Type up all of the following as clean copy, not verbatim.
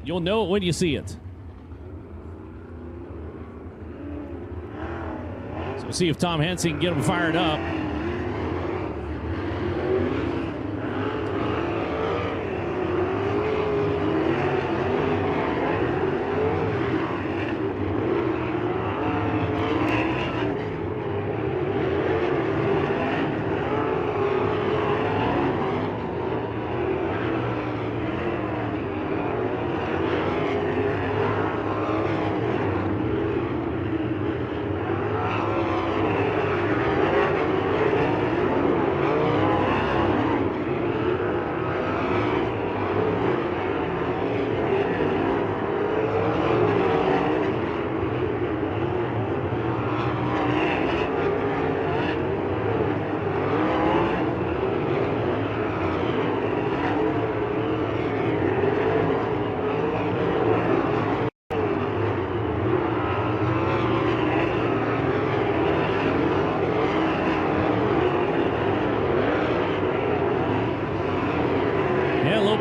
You'll know it when you see it. So we'll see if Tom Hensing can get him fired up.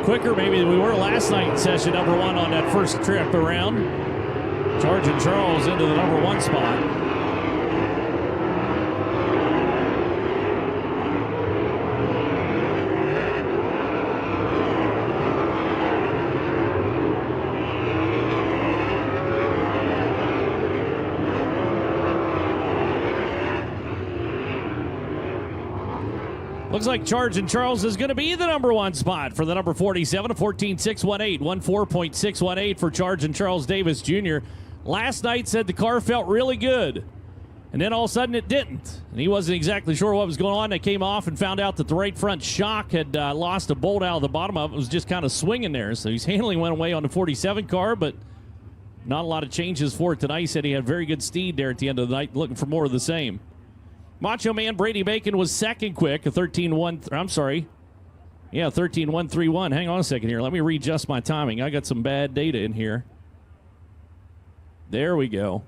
Quicker maybe than we were last night in session number 1 on that first trip around. Charging Charles into the number 1 spot. Looks like Charging Charles is going to be the number 1 spot for the number 47, a 14.618, 14.618 for Charging Charles Davis Jr. Last night said the car felt really good, and then all of a sudden it didn't. And he wasn't exactly sure what was going on. They came off and found out that the right front shock had lost a bolt out of the bottom of it. It was just kind of swinging there. So his handling went away on the 47 car, but not a lot of changes for it tonight. He said he had very good speed there at the end of the night, looking for more of the same. Macho Man Brady Bacon was second quick, a 13-1. I'm sorry. Yeah, 13-131. Hang on a second here. Let me readjust my timing. I got some bad data in here. There we go.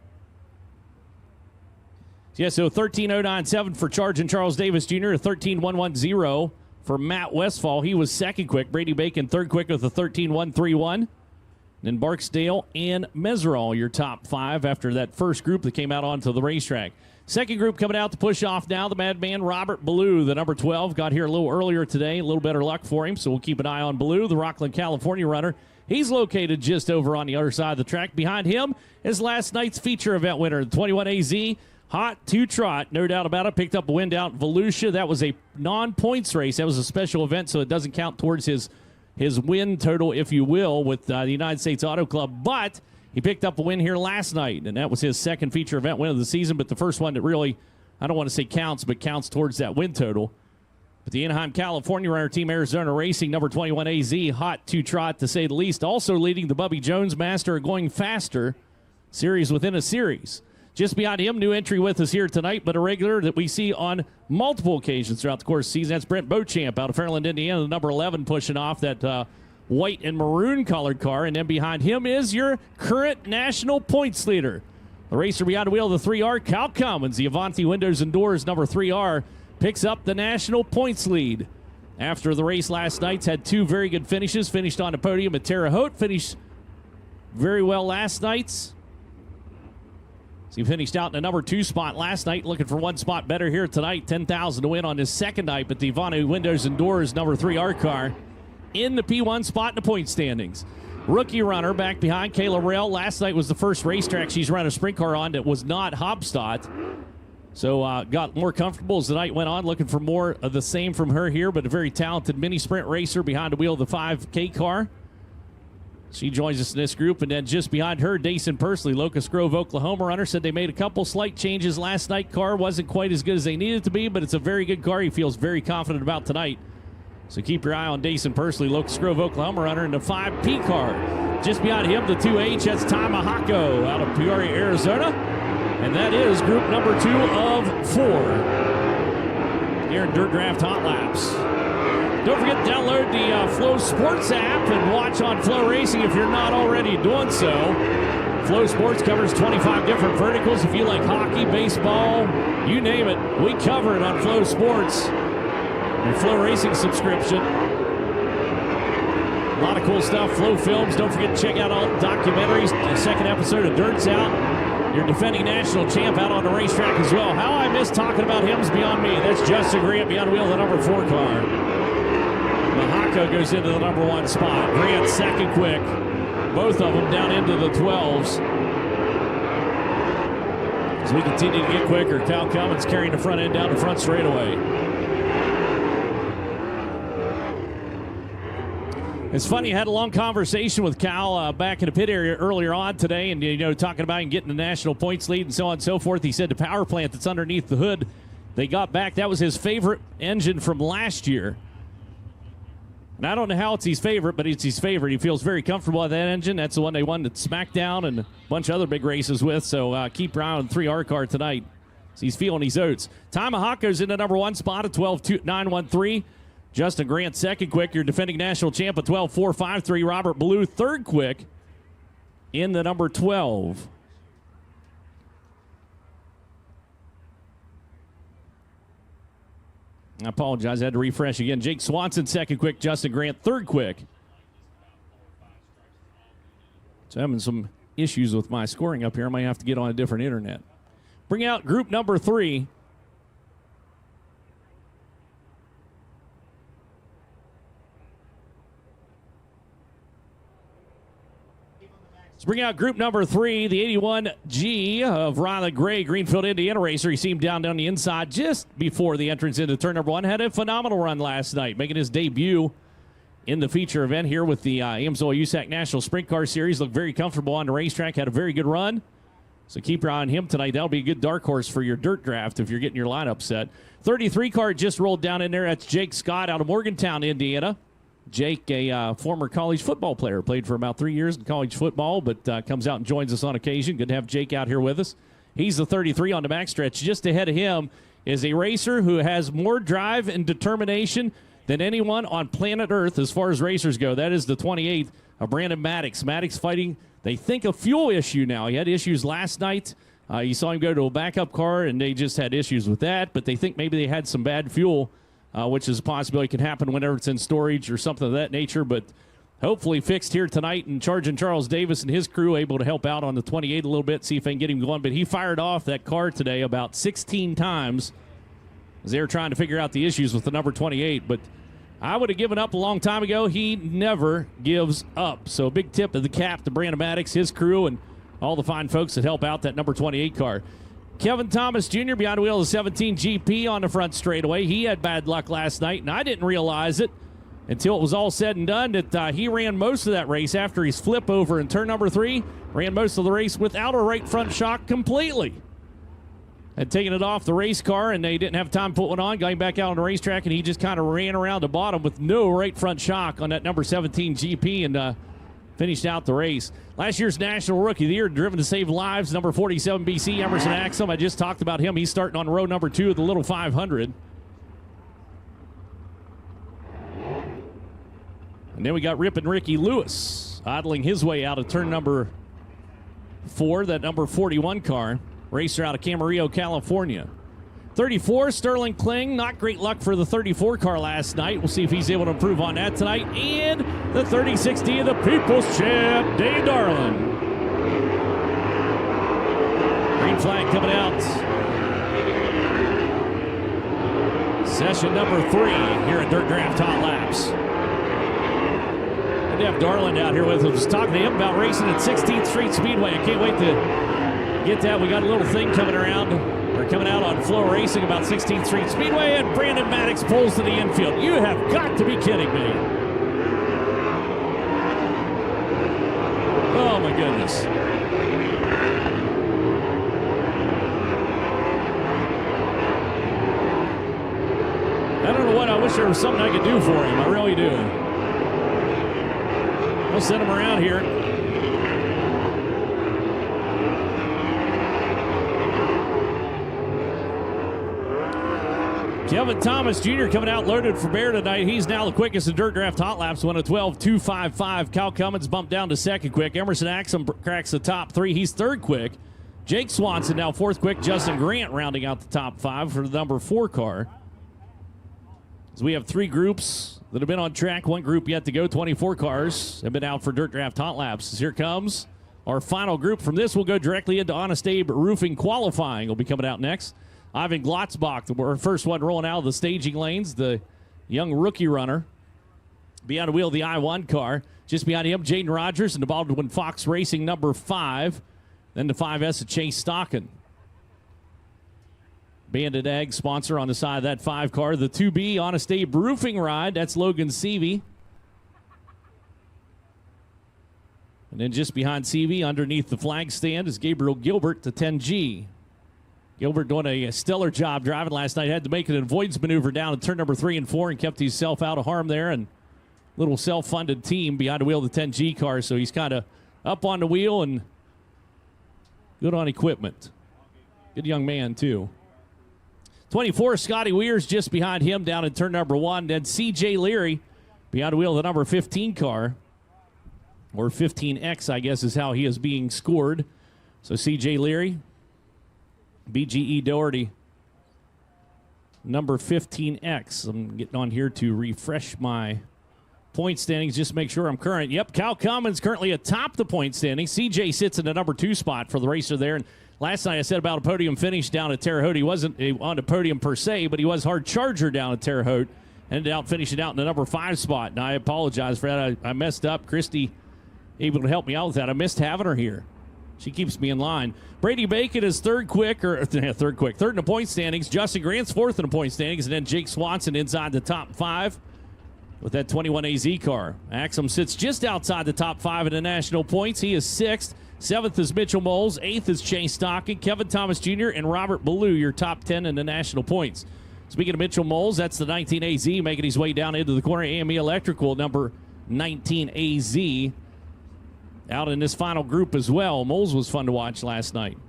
Yeah, so 13.097 for Charging Charles Davis Jr., a 13.110 for Matt Westfall. He was second quick. Brady Bacon third quick with a 13.131. Then Barksdale and Meserol, your top 5 after that first group that came out onto the racetrack. Second group coming out to push off now, the Madman Robert Ballou, the number 12, got here a little earlier today. A little better luck for him, so we'll keep an eye on Ballou, the Rockland, California runner. He's located just over on the other side of the track. Behind him is last night's feature event winner, the 21AZ Hot 2 Trot, no doubt about it. Picked up a win out in Volusia. That was a non-points race. That was a special event, so it doesn't count towards his win total, if you will, with the United States Auto Club. But he picked up a win here last night, and that was his second feature event win of the season, but the first one that really, I don't want to say counts, but counts towards that win total. But the Anaheim, California runner, Team Arizona Racing, number 21 AZ, Hot 2 Trot to say the least, also leading the Bubby Jones Master Going Faster series within a series. Just behind him, new entry with us here tonight, but a regular that we see on multiple occasions throughout the course of the season. That's Brent Beauchamp out of Fairland, Indiana, the number 11, pushing off that white and maroon colored car. And then behind him is your current national points leader. The racer behind the wheel of the 3R, Cal Commons, the Avanti Windows and Doors number 3R, picks up the national points lead. After the race last night's had 2 very good finishes. Finished on the podium at Terre Haute. Finished very well last night's. So he finished out in the number 2 spot last night. Looking for 1 spot better here tonight. $10,000 to win on his second night. But the Avanti Windows and Doors number 3R car in the P1 spot in the point standings. Rookie runner back behind Kayla Rail. Last night was the first racetrack she's run a sprint car on that was not Hobstadt. So got more comfortable as the night went on. Looking for more of the same from her here, but a very talented mini sprint racer behind the wheel of the 5K car. She joins us in this group. And then just behind her, Dayson Pursley, Locust Grove, Oklahoma runner, said they made a couple slight changes last night. Car wasn't quite as good as they needed it to be, but it's a very good car. He feels very confident about tonight. So keep your eye on Dayson Pursley, Locust Grove, Oklahoma runner, in the 5P car. Just behind him, the 2H, that's Ty Mahako out of Peoria, Arizona. And that is group number 2 of 4 here in Dirt Draft Hot Laps. Don't forget to download the Flow Sports app and watch on FloRacing if you're not already doing so. Flow Sports covers 25 different verticals. If you like hockey, baseball, you name it, we cover it on Flow Sports. Your FloRacing subscription. A lot of cool stuff. Flow Films. Don't forget to check out all the documentaries. The second episode of Dirt's out. Your defending national champ out on the racetrack as well. How I miss talking about him's beyond me. That's Justin Grant behind the wheel of the number 4 car. Mahako goes into the number 1 spot. Grant second quick. Both of them down into the 12s. As we continue to get quicker, Cal Cummins carrying the front end down the front straightaway. It's funny, I had a long conversation with Cal back in the pit area earlier on today, and talking about him getting the national points lead and so on and so forth. He said the power plant that's underneath the hood, they got back. That was his favorite engine from last year. And I don't know how it's his favorite, but it's his favorite. He feels very comfortable with that engine. That's the one they won at SmackDown and a bunch of other big races with. So keep your eye on the 3R car tonight. So he's feeling his oats. Tamahako's in the number 1 spot at 12.913. Justin Grant second quick. Your defending national champ at 12.453. Robert Ballou third quick in the number 12. I apologize. I had to refresh again. Jake Swanson second quick. Justin Grant third quick. So having some issues with my scoring up here. I might have to get on a different internet. Bring out group number 3. Let's bring out group number 3, the 81G of Riley Gray, Greenfield, Indiana racer. He seemed down the inside just before the entrance into turn number 1. Had a phenomenal run last night, making his debut in the feature event here with the Amsoil USAC National Sprint Car Series. Looked very comfortable on the racetrack, had a very good run. So keep your eye on him tonight. That'll be a good dark horse for your dirt draft if you're getting your lineup set. 33 car just rolled down in there. That's Jake Scott out of Morgantown, Indiana. Jake, a former college football player, played for about 3 years in college football, but comes out and joins us on occasion. Good to have Jake out here with us. He's the 33 on the backstretch. Just ahead of him is a racer who has more drive and determination than anyone on planet Earth as far as racers go. That is the 28th of Brandon Maddox. Maddox fighting, they think, a fuel issue now. He had issues last night. You saw him go to a backup car, and they just had issues with that, but they think maybe they had some bad fuel, which is a possibility. Can happen whenever it's in storage or something of that nature, but hopefully fixed here tonight. And Charging Charles Davis and his crew able to help out on the 28 a little bit, see if they can get him going. But he fired off that car today about 16 times as they were trying to figure out the issues with the number 28. But I would have given up a long time ago. He never gives up. So a big tip of the cap to Brandon Maddox, his crew, and all the fine folks that help out that number 28 car. Kevin Thomas Jr. behind the wheel of the 17 GP on the front straightaway. He had bad luck last night, and I didn't realize it until it was all said and done that he ran most of that race after his flip over in turn number 3. Ran most of the race without a right front shock completely. Had taken it off the race car, and they didn't have time to put one on. Got him back out on the racetrack, and he just kind of ran around the bottom with no right front shock on that number 17 GP and finished out the race. Last year's National Rookie of the Year, driven to save lives, number 47 BC, Emerson Axum. I just talked about him. He's starting on row number 2 of the Little 500. And then we got Rippin' Ricky Lewis idling his way out of turn number 4, that number 41 car. Racer out of Camarillo, California. 34, Sterling Kling. Not great luck for the 34 car last night. We'll see if he's able to improve on that tonight. And the 36D of the People's Champ, Dave Darlin. Green flag coming out. Session number 3 here at Dirt Draft Hot Laps. Good to have Darlin out here with us. I was talking to him about racing at 16th Street Speedway. I can't wait to get that. We got a little thing coming around. We're coming out on FloRacing about 16th Street Speedway, and Brandon Maddox pulls to the infield. You have got to be kidding me. Oh, my goodness. I don't know what. I wish there was something I could do for him. I really do. We'll send him around here. Kevin Thomas Jr. coming out loaded for bear tonight. He's now the quickest in Dirt Draft Hot Laps, won a 12.255. Cal Cummins bumped down to second quick. Emerson Axum cracks the top 3. He's third quick. Jake Swanson now fourth quick. Justin Grant rounding out the top 5 for the number 4 car. So we have 3 groups that have been on track. 1 group yet to go. 24 cars have been out for Dirt Draft Hot Laps. Here comes our final group. From this, we'll go directly into Honest Abe Roofing qualifying. Will be coming out next. Ivan Glotzbach, the first one rolling out of the staging lanes, the young rookie runner. Behind the wheel of the I-1 car. Just behind him, Jaden Rogers and the Baldwin Fox Racing number 5. Then the 5S of Chase Stockin. Bandit Ag sponsor on the side of that 5 car. The 2B Honest Abe Roofing ride. That's Logan Seavey. And then just behind Seavey, underneath the flag stand, is Gabriel Gilbert, the 10G. Gilbert doing a stellar job driving last night. Had to make an avoidance maneuver down in turn number 3 and 4 and kept himself out of harm there. And little self-funded team behind the wheel of the 10G car. So he's kind of up on the wheel and good on equipment. Good young man, too. 24, Scotty Weir's just behind him down in turn number 1. Then C.J. Leary behind the wheel of the number 15 car. Or 15X, I guess, is how he is being scored. So C.J. Leary, BGE Doherty, number 15X. I'm getting on here to refresh my point standings, just make sure I'm current. Yep, Cal Cummins currently atop the point standings. CJ sits in the number 2 spot for the racer there. And last night I said about a podium finish down at Terre Haute. He wasn't on the podium per se, but he was hard charger down at Terre Haute. Ended out finishing out in the number 5 spot. And I apologize for that. I messed up. Christy able to help me out with that. I missed having her here. She keeps me in line. Brady Bacon is third in the point standings. Justin Grant's 4th in the point standings. And then Jake Swanson inside the top 5. With that 21 AZ car. Axum sits just outside the top 5 in the national points. He is 6th. 7th is Mitchell Moles. 8th is Chase Stockin, Kevin Thomas Jr., and Robert Ballou, your top 10 in the national points. Speaking of Mitchell Moles, that's the 19 AZ making his way down into the corner. AME Electrical, number 19 AZ, out in this final group as well. Moles was fun to watch last night.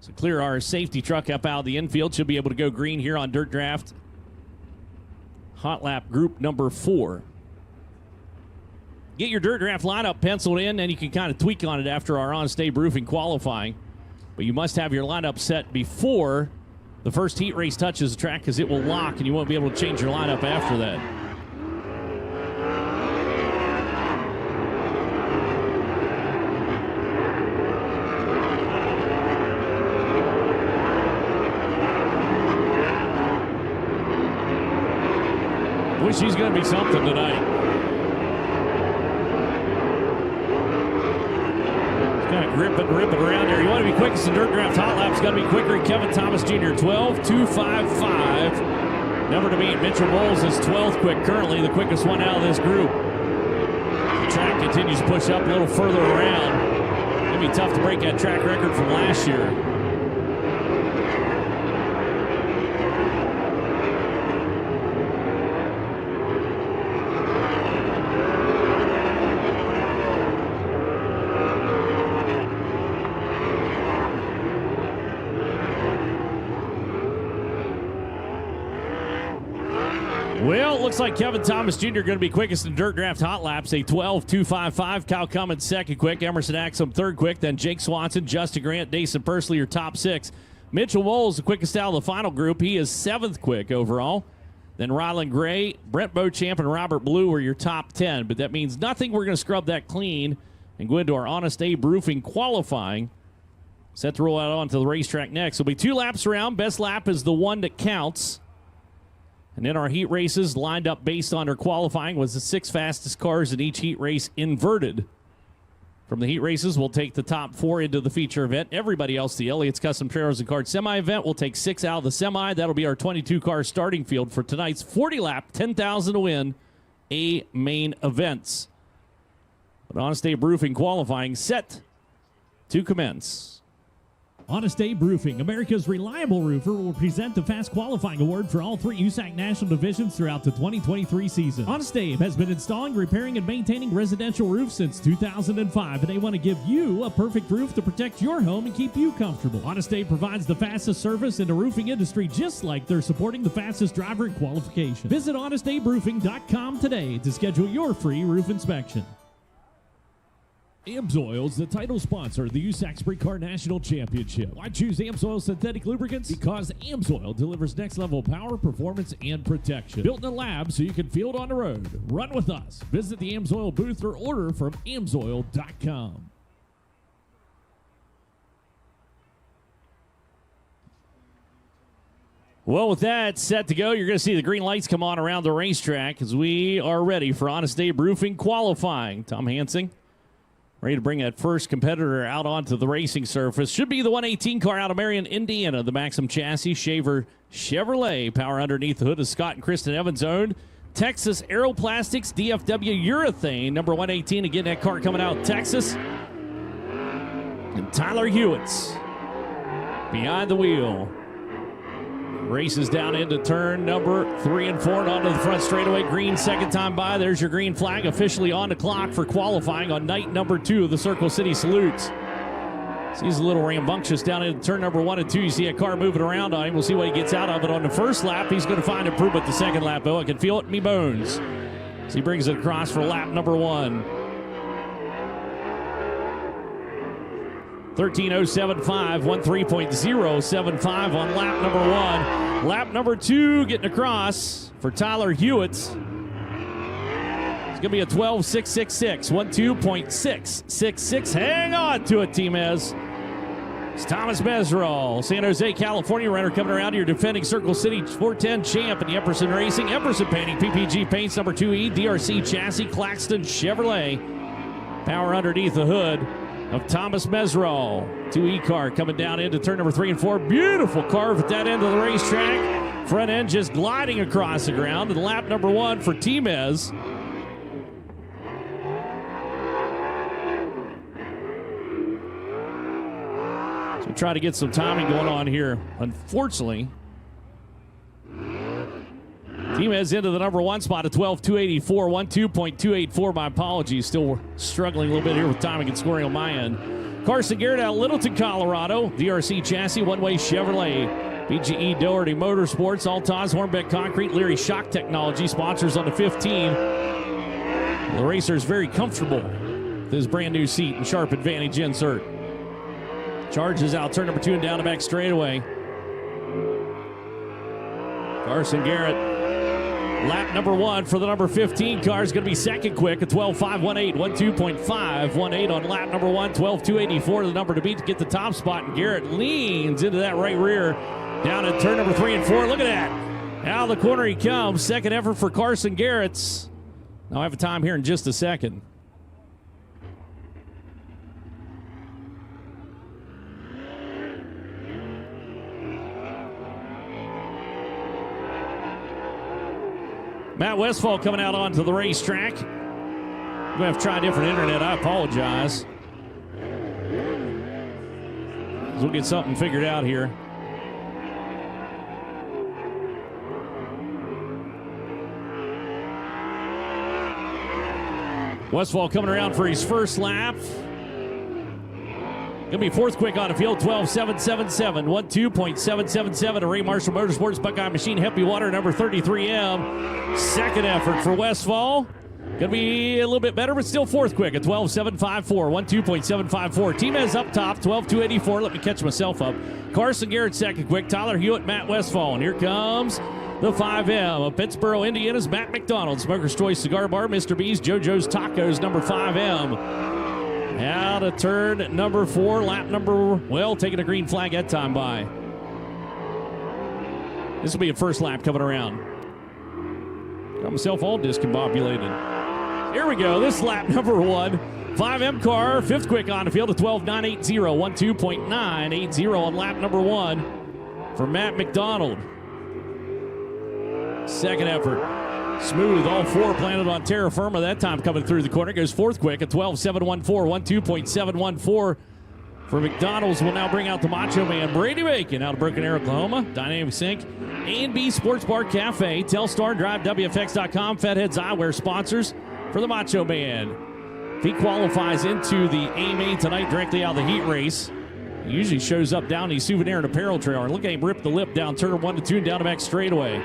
So clear our safety truck up out of the infield. Should be able to go green here on Dirt Draft Hot Lap group number 4. Get your Dirt Draft lineup penciled in, and you can kind of tweak on it after our Honest Abe Roofing qualifying. But you must have your lineup set before the first heat race touches the track, because it will lock, and you won't be able to change your lineup after that. She's going to be something tonight. It's kind of ripping around here. You want to be quickest in Dirt Draft Hot Laps, got to be quicker than Kevin Thomas Jr. 12.255. Number to beat. Mitchell Moles is 12th quick, currently the quickest one out of this group. The track continues to push up a little further around. It'll be tough to break that track record from last year. Well, it looks like Kevin Thomas Jr. going to be quickest in Dirt Draft Hot Laps, a 12.255. Kyle Cummins second quick, Emerson Axum third quick, then Jake Swanson, Justin Grant, Dason Pursley your top 6. Mitchell Moles, the quickest out of the final group. He is 7th quick overall. Then Rylan Gray, Brent Beauchamp, and Robert Blue are your top 10. But that means nothing. We're going to scrub that clean and go into our Honest Abe Roofing qualifying. Set to roll out onto the racetrack next. It'll be 2 laps around. Best lap is the one that counts. And then our heat races lined up based on their qualifying was the 6 fastest cars in each heat race inverted. From the heat races, we'll take the top 4 into the feature event. Everybody else, the Elliott's Custom Trailers and Cards semi-event, will take 6 out of the semi. That'll be our 22-car starting field for tonight's 40-lap, 10,000 to win A main events. But Honest Abe Roofing qualifying set to commence. Honest Abe Roofing, America's reliable roofer, will present the Fast Qualifying Award for all 3 USAC national divisions throughout the 2023 season. Honest Abe has been installing, repairing, and maintaining residential roofs since 2005, and they want to give you a perfect roof to protect your home and keep you comfortable. Honest Abe provides the fastest service in the roofing industry, just like they're supporting the fastest driver in qualification. Visit honestaberoofing.com today to schedule your free roof inspection. AMSOIL is the title sponsor of the USAC Sprint Car National Championship. Why choose AMSOIL synthetic lubricants? Because AMSOIL delivers next-level power, performance, and protection. Built in a lab so you can feel it on the road. Run with us. Visit the AMSOIL booth or order from AMSOIL.com. Well, with that set to go, you're going to see the green lights come on around the racetrack as we are ready for Honest Abe Roofing qualifying. Tom Hansing ready to bring that first competitor out onto the racing surface. Should be the 118 car out of Marion, Indiana. The Maxim chassis, Shaver Chevrolet. Power underneath the hood is Scott and Kristen Evans owned. Texas Aeroplastics, DFW Urethane. Number 118, again, that car coming out of Texas. And Tyler Hewitt's behind the wheel. Races down into turn number 3 and 4 and onto the front straightaway. Green second time by. There's your green flag officially on the clock for qualifying on night number 2 of the Circle City Salutes. He's a little rambunctious down into turn number 1 and 2. You see a car moving around on him. We'll see what he gets out of it on the first lap. He's going to find improvement the second lap, though. I can feel it in me bones. So he brings it across for lap number 1. 13.075, 13.075 on lap number 1. Lap number 2 getting across for Tyler Hewitt. It's going to be a 12.666, 12.666. Hang on to it, Team Ez. It's Thomas Meserol, San Jose, California runner coming around here, defending Circle City 410 champ in the Epperson Racing. Epperson Painting, PPG Paints, number 2E, DRC Chassis, Claxton Chevrolet. Power underneath the hood of Thomas Meserol. 2E car coming down into turn number 3 and 4. Beautiful carve at that end of the racetrack. Front end just gliding across the ground. And lap number 1 for Team Ez. So try to get some timing going on here. Unfortunately, Team Ez into the number 1 spot at 12.284, 12.284. My apologies. Still struggling a little bit here with timing and scoring on my end. Carson Garrett out of Littleton, Colorado. DRC Chassis, one-way Chevrolet. BGE Doherty Motorsports, Altaz, Hornbeck Concrete, Leary Shock Technology, sponsors on the 15. The racer is very comfortable with his brand new seat and Sharp Advantage insert. Charges out turn number 2 and down the back straightaway. Carson Garrett. Lap number 1 for the number 15 car is going to be second quick at 12.518, 12.518 on lap number 1, 12.284 the number to beat to get the top spot. And Garrett leans into that right rear down at turn number 3 and 4. Look at that. Out of the corner he comes. Second effort for Carson Garrett. Now I have a time here in just a second. Matt Westfall coming out onto the racetrack. I'm going to have to try a different internet. I apologize. We'll get something figured out here. Westfall coming around for his first lap. Going to be fourth quick on the field, 12.777, 12.777 to Ray Marshall Motorsports, Buckeye Machine, Happy Water, number 33M. Second effort for Westfall. Going to be a little bit better, but still fourth quick at 12.754, 12.754. Team Ez up top, 12.284. Let me catch myself up. Carson Garrett second quick, Tyler Hewitt, Matt Westfall. And here comes the 5M of Pittsboro, Indiana's Matt McDonald, Smoker's Choice Cigar Bar, Mr. B's, JoJo's Tacos, number 5M. Out of turn number 4, lap number, well, taking a green flag that time by. This will be a first lap coming around. Got myself all discombobulated. Here we go. This is lap number 1. 5M car, fifth quick on the field at 12.980, 12.980 on lap number 1 for Matt McDonald. Second effort. Smooth, all 4 planted on terra firma. That time coming through the corner. Goes fourth quick at 12.714, 12.714 for McDonald's. Will now bring out the Macho Man, Brady Bacon, out of Broken Arrow, Oklahoma. Dynamic Sync, A&B Sports Bar Cafe, Telstar, Drive, WFX.com, Fatheads Eyewear sponsors for the Macho Man. If he qualifies into the A-Main tonight directly out of the heat race, he usually shows up down the souvenir and apparel trailer. Look at him rip the lip down turn 1 to 2 and down the back straightaway.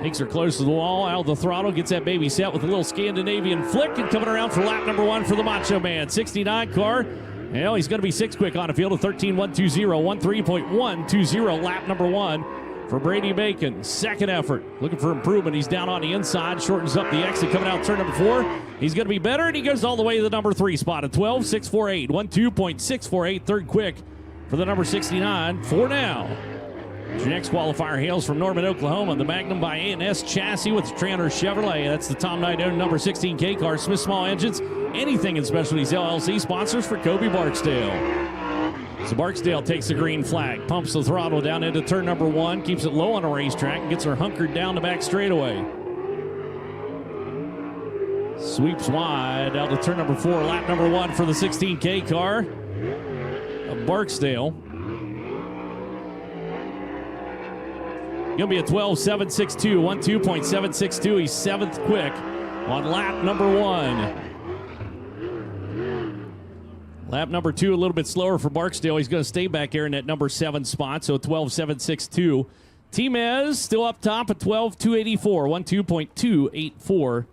Takes her close to the wall, out of the throttle, gets that baby set with a little Scandinavian flick, and coming around for lap number 1 for the Macho Man. 69 car. Well, he's going to be 6 quick on a field of 13.120, 13.120 lap number 1 for Brady Bacon. Second effort. Looking for improvement. He's down on the inside, shortens up the exit, coming out turn number 4. He's going to be better, and he goes all the way to the number 3 spot at 12.648, 12.648, third quick for the number 69 for now. Your next qualifier hails from Norman, Oklahoma. The Magnum by A&S chassis with the Tranter Chevrolet. That's the Tom Knight-owned number 16K car. Smith Small Engines, anything in Specialties LLC, sponsors for Kobe Barksdale. So Barksdale takes the green flag, pumps the throttle down into turn number 1, keeps it low on the racetrack, and gets her hunkered down the back straightaway. Sweeps wide out to turn number 4, lap number 1 for the 16K car of Barksdale. Going to be a 12.762, 12.762. He's 7th quick on lap number 1. Lap number 2 a little bit slower for Barksdale. He's going to stay back there in that number 7 spot, so 12.762. Timez still up top at 12.284, 12.284.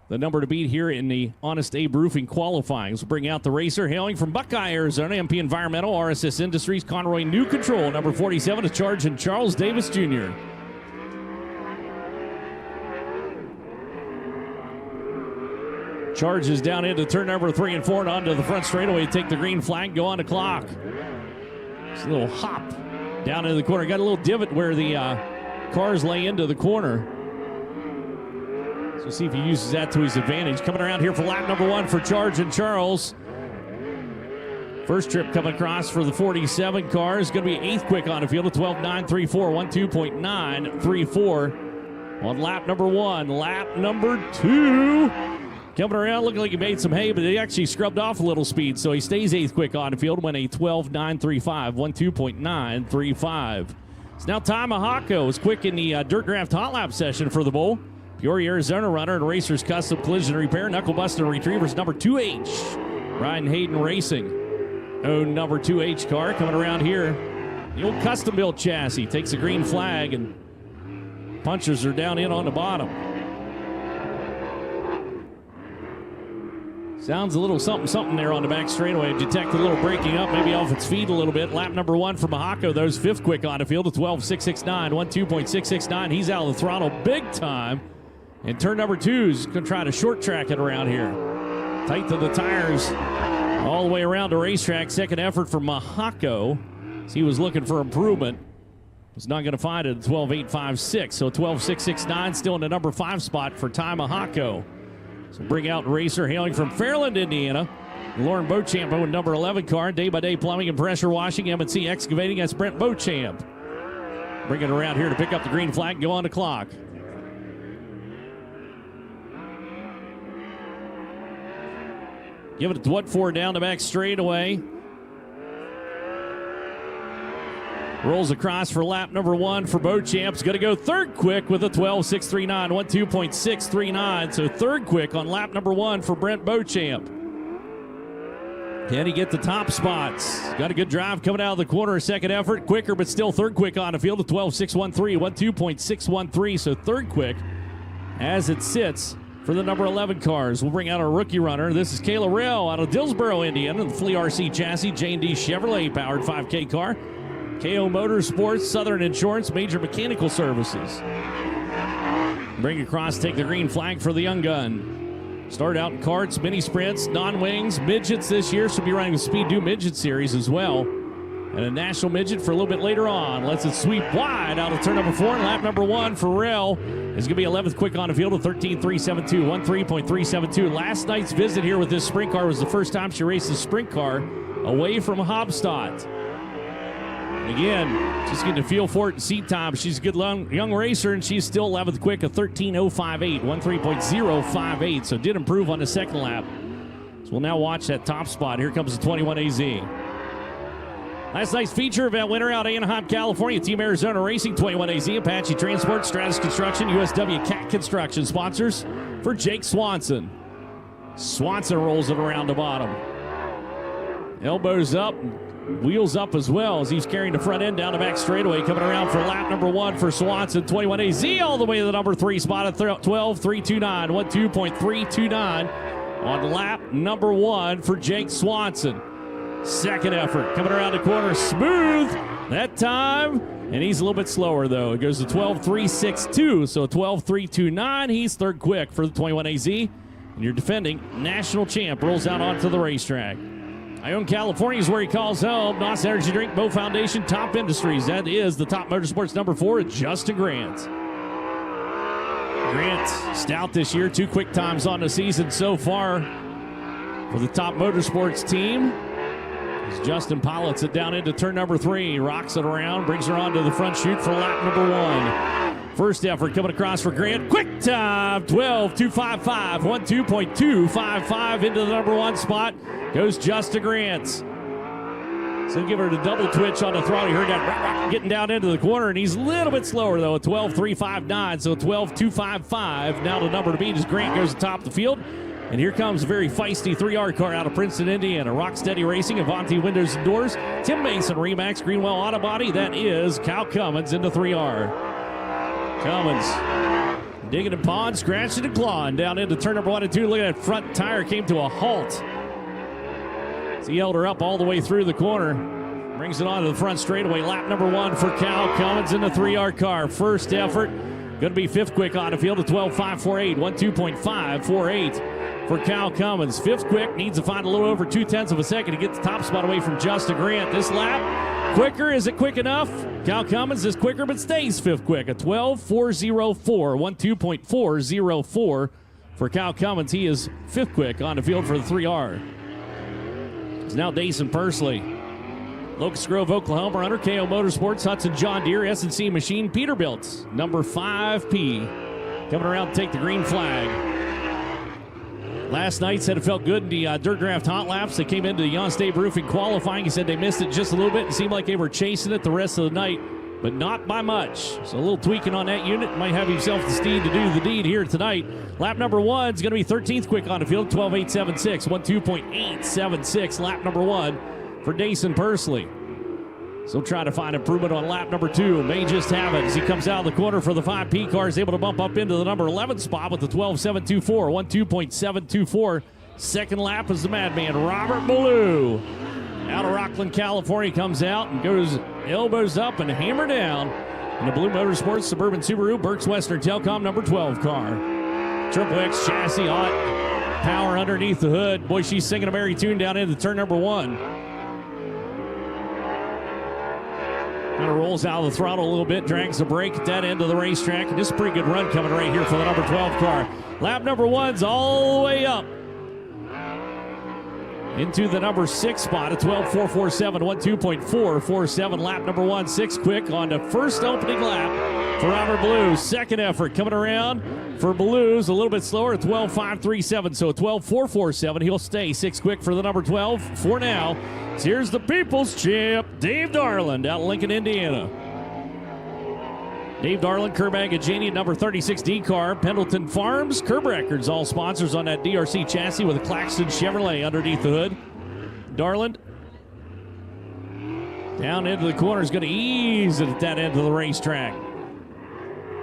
The number to beat here in the Honest Abe Roofing qualifying. We'll bring out the racer hailing from Buckeye, Arizona, MP Environmental, RSS Industries, Conroy New Control. Number 47 is Charge and Charles Davis Jr. Charges down into turn number 3 and 4 and onto the front straightaway. Take the green flag, go on the clock. It's a little hop down into the corner. Got a little divot where the cars lay into the corner. So see if he uses that to his advantage. Coming around here for lap number 1 for Charge and Charles. First trip coming across for the 47 car is going to be 8th quick on the field at 12.934, 12.934 on lap number 1. Lap number 2 coming around looking like he made some hay, but he actually scrubbed off a little speed, so he stays 8th quick on the field, went a 12.935, 12.935. It's now Tamahako is quick in the Dirt Draft Hot Lap session for the Bull. Peoria, Arizona runner and Racers Custom Collision Repair. Knuckle Buster Retrievers number 2H. Ryan Hayden Racing. Own number 2H car coming around here. The old custom built chassis. Takes the green flag and punchers are down in on the bottom. Sounds a little something there on the back straightaway. Detect a little breaking up, maybe off its feet a little bit. Lap number 1 for Mahako. Those 5th quick on the field at 12.669, 12.669. He's out of the throttle big time. And turn number 2 is going to try to short track it around here. Tight to the tires all the way around the racetrack. Second effort for Mahako. He was looking for improvement. Was not going to find it at 12.856. So 12.669 still in the number 5 spot for Ty Mahako. So bring out racer hailing from Fairland, Indiana. Lauren Beauchamp with number 11 car. Day by Day Plumbing and Pressure Washing. M&C Excavating. That's Brent Beauchamp. Bring it around here to pick up the green flag and go on the clock. Give it a what for down the back straightaway. Rolls across for lap number 1 for Beauchamp's. Going to go 3rd quick with a 12.639, 12.639. So 3rd quick on lap number 1 for Brent Beauchamp. Can he get the top spots? Got a good drive coming out of the corner. Second effort. Quicker, but still 3rd quick on the field at 12.613, 12.613. So 3rd quick as it sits for the number 11 cars. We'll bring out our rookie runner. This is Kayla Rell out of Dillsboro, Indiana. The FleRacing chassis, J&D Chevrolet powered 5K car. KO Motorsports, Southern Insurance, Major Mechanical Services. Bring across, take the green flag for the young gun. Start out in karts, mini sprints, non-wings, midgets this year. Should be running the Speed Do Midget Series as well. And a national midget for a little bit later on. Lets it sweep wide out of turn number 4. And lap number 1 for Rell is going to be 11th quick on the field at 13.372, 13.372. Last night's visit here with this sprint car was the first time she raced a sprint car away from Hobstadt. Again, just getting a feel for it in seat time. She's a good young racer, and she's still 11th quick at 13.058, 13.058. So did improve on the second lap. So we'll now watch that top spot. Here comes the 21 AZ. Last night's feature event winner out of Anaheim, California. Team Arizona Racing, 21 AZ, Apache Transport, Stratus Construction, USW Cat Construction sponsors for Jake Swanson. Swanson rolls it around the bottom. Elbows up. wheels up as well as he's carrying the front end down the back straightaway. Coming around for lap number 1 for Swanson. 21AZ all the way to the number 3 spot at 12.329. 12.329 on lap number 1 for Jake Swanson. Second effort coming around the corner. Smooth that time. And he's a little bit slower, though. It goes to 12.362, so 12.329. He's third quick for the 21AZ. And your defending national champ rolls out onto the racetrack. Ione, California is where he calls home. NOS Energy Drink, Bow Foundation, Top Industries. That is the Top Motorsports number 4, Justin Grant. Grant, stout this year. 2 quick times on the season so far for the Top Motorsports team. As Justin pilots it down into turn number 3, rocks it around, brings her onto the front chute for lap number 1. First effort coming across for Grant. Quick time, 12.255, 12.255 into the number 1 spot goes Justin Grant. So give her the double twitch on the throttle. You heard that getting down into the corner, and he's a little bit slower, though, at 12.359, so 12.255. Now the number to beat as Grant goes to top the field. And here comes a very feisty 3R car out of Princeton, Indiana. Rocksteady Racing, Avanti Windows and Doors, Tim Mason, Remax, Greenwell Auto Body. That is Cal Cummins into 3R. Cummins digging and pawing, scratching and clawing down into turn number 1 and 2. Look at that front tire came to a halt. So he held her up all the way through the corner. Brings it onto the front straightaway. Lap number 1 for Cal Cummins in the 3R car. First effort, going to be 5th quick on the field at 12.548, 12.548. For Cal Cummins. 5th quick, needs to find a little over 0.2 of a second to get the top spot away from Justin Grant. This lap, quicker, is it quick enough? Cal Cummins is quicker but stays 5th quick at 12.404, 12.404 for Cal Cummins. He is 5th quick on the field for the 3R. It's now Dason Pursley. Locust Grove, Oklahoma, runner, KO Motorsports, Hudson John Deere, S&C Machine, Peterbilt, number 5P. Coming around to take the green flag. Last night said it felt good in the Dirt Draft Hot Laps. They came into the Yon State Roofing qualifying. He said they missed it just a little bit. It seemed like they were chasing it the rest of the night, but not by much. So a little tweaking on that unit. Might have himself the steed to do the deed here tonight. Lap number 1 is going to be 13th quick on the field, 12.876, 12.876. Lap number 1 for Dason Pursley. So try to find improvement on lap number 2. May just have it as he comes out of the corner for the 5P car. Is able to bump up into the number 11 spot with the 12.724, 12.724. Second lap is the madman, Robert Ballou. Out of Rockland, California, comes out and goes elbows up and hammer down in the Blue Motorsports Suburban Subaru Berks Western Telcom number 12 car. Triple X chassis, hot power underneath the hood. Boy, she's singing a merry tune down into turn number 1. Kind of rolls out of the throttle a little bit, drags the brake at that end of the racetrack. And just a pretty good run coming right here for the number 12 car. Lap number 1's all the way up into the number 6 spot at 12.447, 12.447. Lap number 1, 6 quick on the first opening lap for Robert Ballou. Second effort coming around for Ballou's a little bit slower at 12.537, so 12.447. He'll stay 6 quick for the number 12 for now. So here's the People's Champ, Dave Darland, out of Lincoln, Indiana. Dave Darland, Kerbag and Janie, number 36D car. Pendleton Farms, Curb Records, all sponsors on that DRC chassis with a Claxton Chevrolet underneath the hood. Darland down into the corner is going to ease it at that end of the racetrack.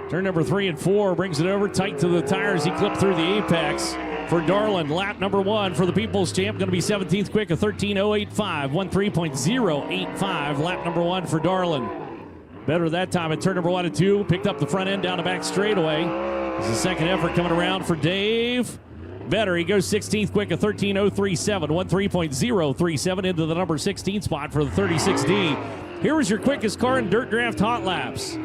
Turn number 3 and 4 brings it over tight to the tires. He clipped through the apex for Darland. Lap number 1 for the People's Champ, going to be 17th quick, a 13.085, 13.085. Lap number 1 for Darland. Better that time at turn number 1 and 2. Picked up the front end down the back straightaway. This is the second effort coming around for Dave. Better. He goes 16th quick, a 13.037, 13.037 into the number 16 spot for the 36D. Here was your quickest car in Dirt Draft Hot Laps.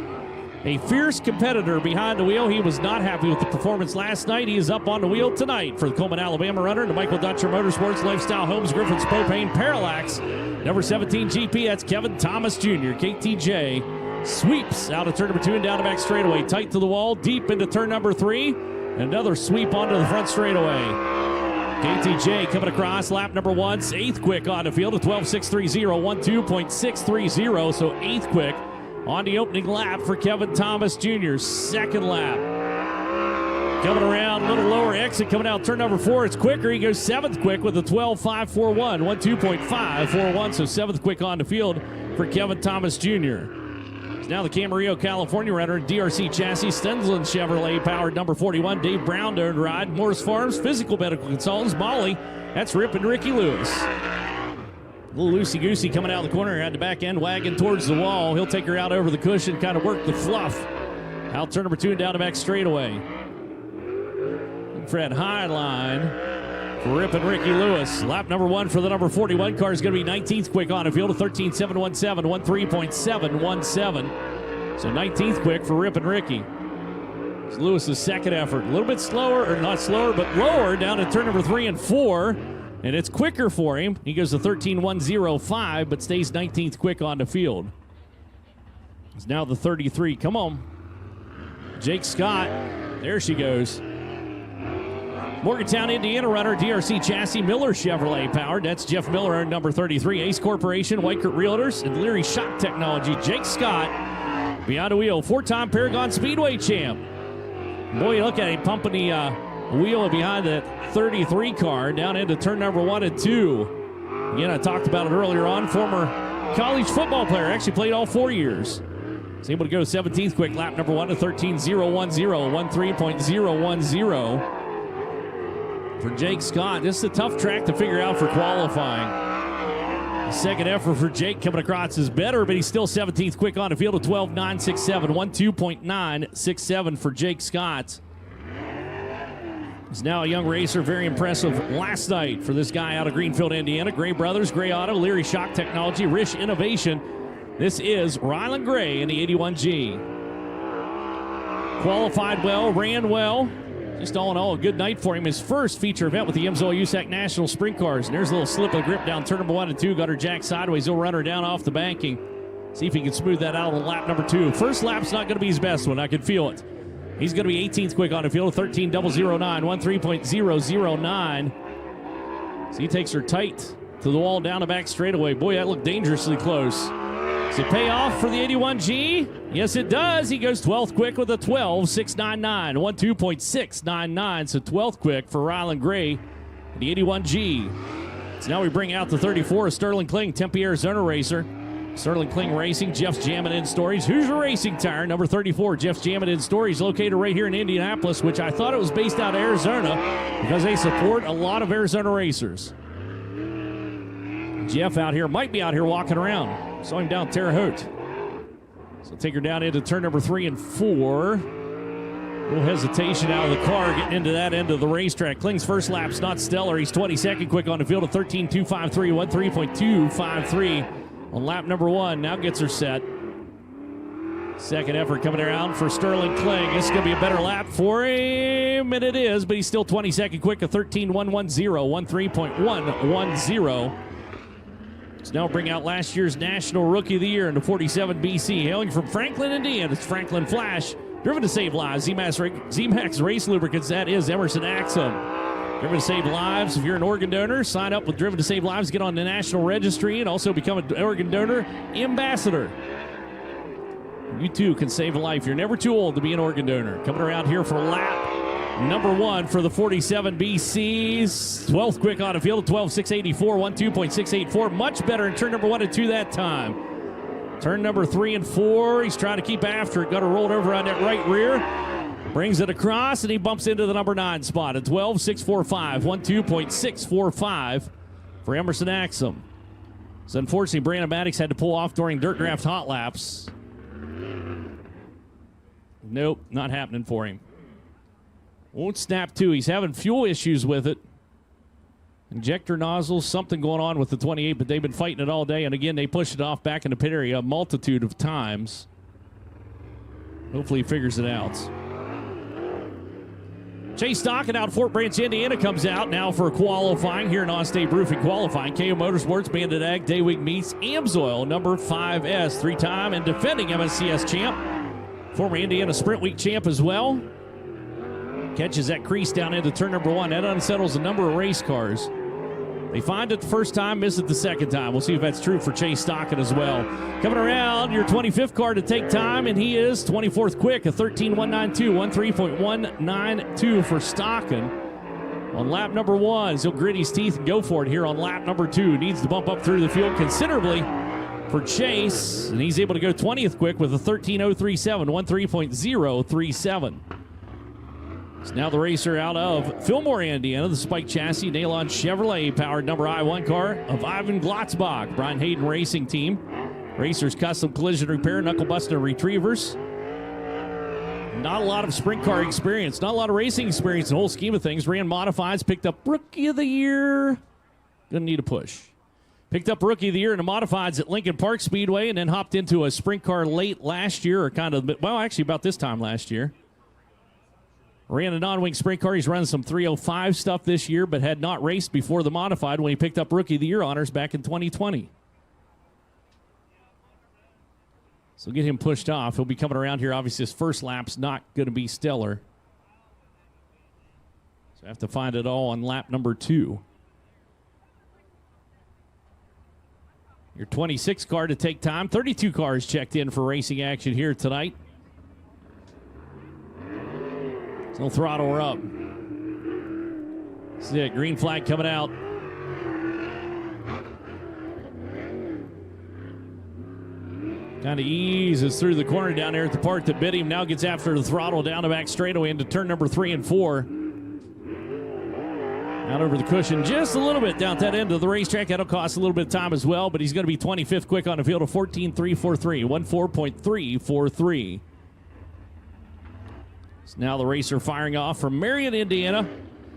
A fierce competitor behind the wheel. He was not happy with the performance last night. He is up on the wheel tonight for the Coleman, Alabama runner, the Michael Dutcher Motorsports, Lifestyle Homes, Griffin's Propane, Parallax. Number 17 GP, that's Kevin Thomas Jr. KTJ sweeps out of turn number 2 and down the back straightaway. Tight to the wall, deep into turn number 3. And another sweep onto the front straightaway. KTJ coming across lap number 1, 8th quick on the field, a 12.630, 12.630, so 8th quick on the opening lap for Kevin Thomas Jr. Second lap. coming around, a little lower exit coming out turn number 4. It's quicker. He goes 7th quick with a 12.541, 12.541. So 7th quick on the field for Kevin Thomas Jr. It's now the Camarillo, California runner, DRC chassis, Stensland Chevrolet powered number 41. Dave Brown to ride. Morris Farms, Physical Medical Consultants, Molly. That's Rip and Ricky Lewis. A little loosey-goosey coming out of the corner. Had the back end wagging towards the wall. He'll take her out over the cushion, kind of work the fluff. Out turn number 2 and down the back straightaway. Fred Highline for Rip and Ricky Lewis. Lap number 1 for the number 41 car is going to be 19th quick on a field of 13.717, 13.717. So 19th quick for Rip and Ricky. It's Lewis's second effort. A little bit slower, or not slower, but lower down at turn number 3 and 4. And it's quicker for him. He goes to 13.105, but stays 19th quick on the field. It's now the 33. Come on. Jake Scott. There she goes. Morgantown, Indiana runner, DRC chassis, Miller Chevrolet powered. That's Jeff Miller on number 33. Ace Corporation, Whitecourt Realtors, and Leary Shock Technology. Jake Scott behind the wheel. 4-time Paragon Speedway champ. Boy, look at him pumping the wheel behind the 33 car down into turn number 1 and 2. Again, I talked about it earlier on. Former college football player. Actually played all 4 years. He's able to go 17th quick, lap number 1 to 13.010, 13.010 for Jake Scott. This is a tough track to figure out for qualifying. The second effort for Jake coming across is better, but he's still 17th quick on the field of 12.967, 12.967 for Jake Scott. He's now a young racer, very impressive last night for this guy out of Greenfield, Indiana. Gray Brothers, Gray Auto, Leary Shock Technology, Rish Innovation. This is Ryland Gray in the 81G. Qualified well, ran well. Just all in all, a good night for him. His first feature event with the Imzo USAC National Sprint Cars. And there's a little slip of grip down turn number 1 and 2. Got her jack sideways. He'll run her down off the banking. See if he can smooth that out on lap number 2. First lap's not going to be his best one. I can feel it. He's going to be 18th quick on the field, 13.009, 13.009. So he takes her tight to the wall down the back straightaway. Boy, that looked dangerously close. Does it pay off for the 81G? Yes, it does. He goes 12th quick with a 12.699, 12.699. So 12th quick for Ryland Gray, the 81G. So now we bring out the 34, Sterling Kling, Tempe, Arizona racer. Sterling Kling Racing, Jeff's Jamming In Stories. Hoosier Racing Tire, number 34, Jeff's Jamming In Stories, located right here in Indianapolis, which I thought it was based out of Arizona because they support a lot of Arizona racers. Jeff out here, might be out here walking around. Saw him down Terre Haute. So take her down into turn number 3 and 4. A little hesitation out of the car getting into that end of the racetrack. Kling's first lap's not stellar. He's 22nd quick on the field of 13.253, 13.253 on lap number 1. Now gets her set. Second effort coming around for Sterling Kling. This is going to be a better lap for him, and it is, but he's still 22nd quick at 13.110, 13.110. So now bring out last year's National Rookie of the Year in the 47 BC. Hailing from Franklin, Indiana, it's Franklin Flash. Driven to save lives. Z-Max Race Lubricants, that is Emerson Axum. Driven to save lives. If you're an organ donor, sign up with Driven to Save Lives. Get on the National Registry and also become an organ donor ambassador. You too can save a life. You're never too old to be an organ donor. Coming around here for lap number 1 for the 47 BCs. 12th quick on the field, 12.684, 12.684. Much better in turn number 1 and 2 that time. Turn number 3 and 4. He's trying to keep after it. Got her rolled over on that right rear. Brings it across, and he bumps into the number 9 spot at 12.645, 12.645 for Emerson Axum. So unfortunately, Brandon Maddox had to pull off during Dirt Draft Hot Laps. Nope, not happening for him. Won't snap to. He's having fuel issues with it. Injector nozzles, something going on with the 28, but they've been fighting it all day. And again, they pushed it off back in the pit area a multitude of times. Hopefully he figures it out. Chase Stockton out Fort Branch, Indiana comes out now for qualifying here in On-State Roofing qualifying. KO Motorsports, Bandit Ag, Day Week Meets, Amsoil, number 5S. 3-time and defending MSCS champ. Former Indiana Sprint Week champ as well. Catches that crease down into turn number 1. That unsettles a number of race cars. They find it the first time, miss it the second time. We'll see if that's true for Chase Stockton as well. Coming around, your 25th car to take time, and he is 24th quick, a 13.192, 13.192 for Stockton. On lap number 1, he'll grit his teeth and go for it here on lap number 2. Needs to bump up through the field considerably for Chase, and he's able to go 20th quick with a 13.037, 13.037. So now the racer out of Fillmore, Indiana, the Spike Chassis Nylon Chevrolet powered number I-1 car of Ivan Glotzbach, Brian Hayden Racing Team. Racers Custom Collision Repair, Knuckle Buster Retrievers. Not a lot of sprint car experience, not a lot of racing experience in the whole scheme of things. Ran modifieds, picked up Rookie of the Year. Gonna need a push. Picked up Rookie of the Year in the modifieds at Lincoln Park Speedway, and then hopped into a sprint car late last year, or kind of, well, actually about this time last year. Ran a non-wing sprint car. He's run some 305 stuff this year, but had not raced before the modified when he picked up Rookie of the Year honors back in 2020. So get him pushed off. He'll be coming around here. Obviously, his first lap's not going to be stellar. So I have to find it all on lap number 2. Your 26 car to take time. 32 cars checked in for racing action here tonight. So throttle her up. That's it. Green flag coming out. Kind of eases through the corner down there at the part that bit him. Now gets after the throttle down the back straightaway into turn number 3 and 4. Out over the cushion just a little bit down at that end of the racetrack. That'll cost a little bit of time as well, but he's going to be 25th quick on the field of 14.343, 14.343. So now the racer firing off from Marion, Indiana.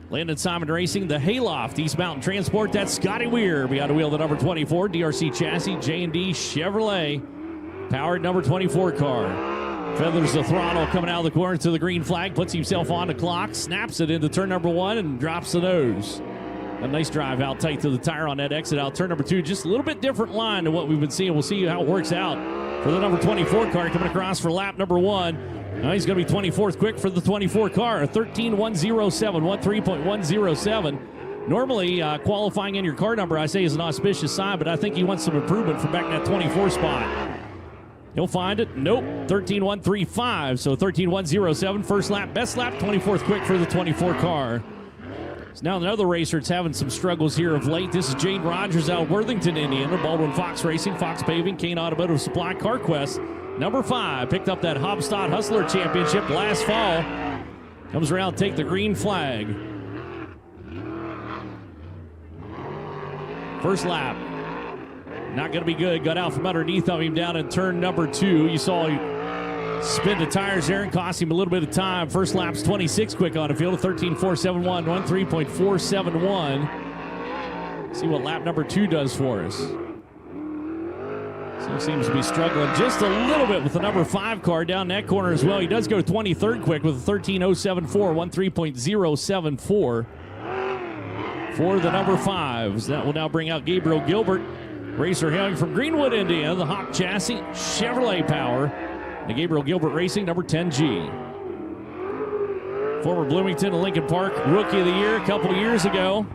Landon Simon Racing, the Hayloft, East Mountain Transport. That's Scotty Weir behind the wheel, the number 24, DRC Chassis, J&D Chevrolet. Powered number 24 car. Feathers the throttle coming out of the corner to the green flag. Puts himself on the clock. Snaps it into turn number 1 and drops the nose. A nice drive out tight to the tire on that exit out. Turn number 2, just a little bit different line than what we've been seeing. We'll see how it works out for the number 24 car coming across for lap number 1. Now he's going to be 24th quick for the 24 car. A 13.107, 13.107. Normally, qualifying in your car number, I say, is an auspicious sign, but I think he wants some improvement from back in that 24 spot. He'll find it. Nope. 13.135. So 13.107. First lap, best lap, 24th quick for the 24 car. So now another racer that's having some struggles here of late. This is Jade Rogers out of Worthington, Indiana. Baldwin Fox Racing, Fox Paving, Kane Automotive Supply, CarQuest. Number 5 picked up that Hobstadt Hustler Championship last fall. Comes around to take the green flag. First lap. Not going to be good. Got out from underneath of him down in turn number 2. You saw him spin the tires there and cost him a little bit of time. First lap's 26 quick on the field of 13.471, 13.471. See what lap number 2 does for us. So he seems to be struggling just a little bit with the number 5 car down that corner as well. He does go 23rd quick with a 13.074, 13.074 for the number 5. So that will now bring out Gabriel Gilbert. Racer hailing from Greenwood, Indiana, the Hawk Chassis Chevrolet Power. The Gabriel Gilbert Racing, number 10G. Former Bloomington and Lincoln Park Rookie of the Year a couple years ago.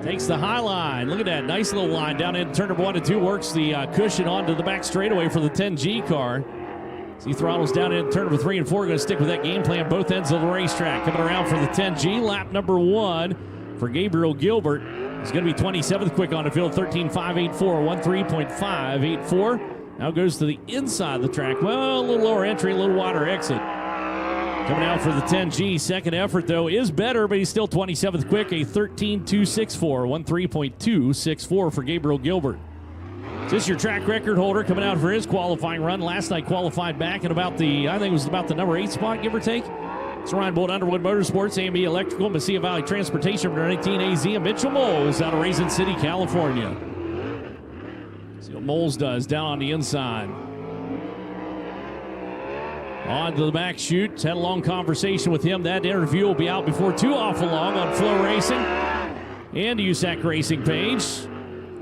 Takes the high line. Look at that. Nice little line down in turn number 1 and 2. Works the cushion onto the back straightaway for the 10G car. See throttles down in turn number 3 and 4. Going to stick with that game plan both ends of the racetrack. Coming around for the 10G. Lap number 1 for Gabriel Gilbert. He's going to be 27th quick on the field, 13.584, 13.584. Now goes to the inside of the track. Well, a little lower entry, a little wider exit. Coming out for the 10G. Second effort, though, is better, but he's still 27th quick, a 13.264, 13.264 for Gabriel Gilbert. This is your track record holder coming out for his qualifying run. Last night qualified back in about the, I think it was about the number 8 spot, give or take. It's Ryan Bolt, Underwood Motorsports, A&B Electrical, Mesilla Valley Transportation, number 19 AZ, and Mitchell Moles out of Raisin City, California. See what Moles does down on the inside. On to the back chute. Had a long conversation with him. That interview will be out before too awful long on FloRacing and the USAC Racing page.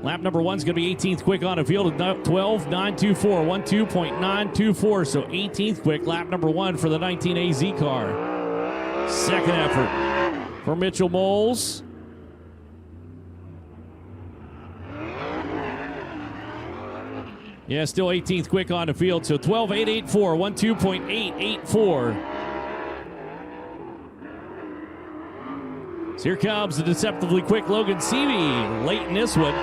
Lap number 1 is going to be 18th quick on the field at 12.924, 12.924. So 18th quick, lap number 1 for the 19 AZ car. Second effort for Mitchell Moles. Yeah, still 18th quick on the field, so 12.884, 12.884. So here comes the deceptively quick Logan Seavey late in this one.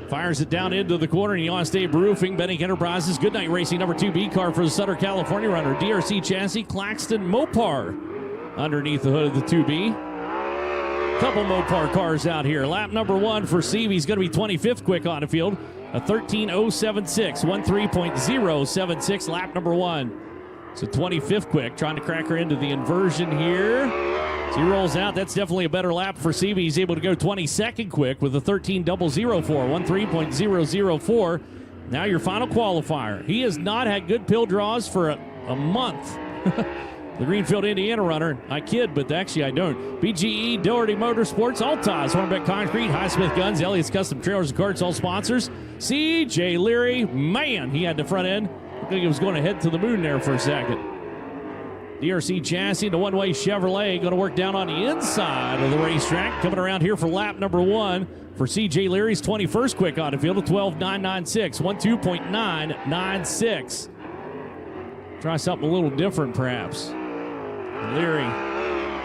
Fires it down into the corner. And Honest Abe Roofing, Benning Enterprises, Goodnight Racing, number 2B car for the Sutter, California runner. DRC Chassis, Claxton Mopar underneath the hood of the 2B. Couple Mopar cars out here. Lap number 1 for Seavey is going to be 25th quick on the field. A 13.076, 13.076, lap number 1. So 25th quick, trying to crack her into the inversion here. So he rolls out. That's definitely a better lap for Seavey. He's able to go 22nd quick with a 13.004, 13.004. Now your final qualifier. He has not had good pill draws for a month. The Greenfield, Indiana runner. I kid, but actually I don't. BGE, Doherty Motorsports, Altas, Hornbeck Concrete, Highsmith Guns, Elliott's Custom Trailers and Carts, all sponsors. CJ Leary, man, he had the front end. I think he was going to head to the moon there for a second. DRC Chassis, the one-way Chevrolet, going to work down on the inside of the racetrack. Coming around here for lap number 1 for CJ Leary's 21st quick on the field, a 12.996, 12.996. Try something a little different, perhaps. Leary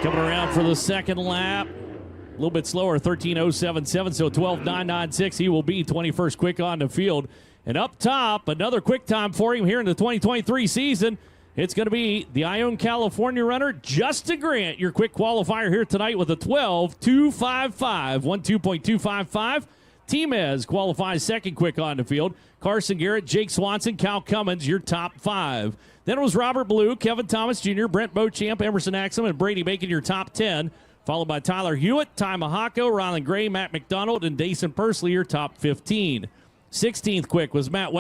coming around for the second lap. A little bit slower, 13.077, so 12.996. He will be 21st quick on the field. And up top, another quick time for him here in the 2023 season. It's going to be the Ione, California runner, Justin Grant, your quick qualifier here tonight with a 12.255, 12.255. Timez qualifies second quick on the field. Carson Garrett, Jake Swanson, Cal Cummins, your top 5. Then it was Robert Blue, Kevin Thomas Jr., Brent Beauchamp, Emerson Axum, and Brady Bacon, your top 10. Followed by Tyler Hewitt, Ty Mahako, Rylan Gray, Matt McDonald, and Dason Pursley, your top 15. 16th quick was Matt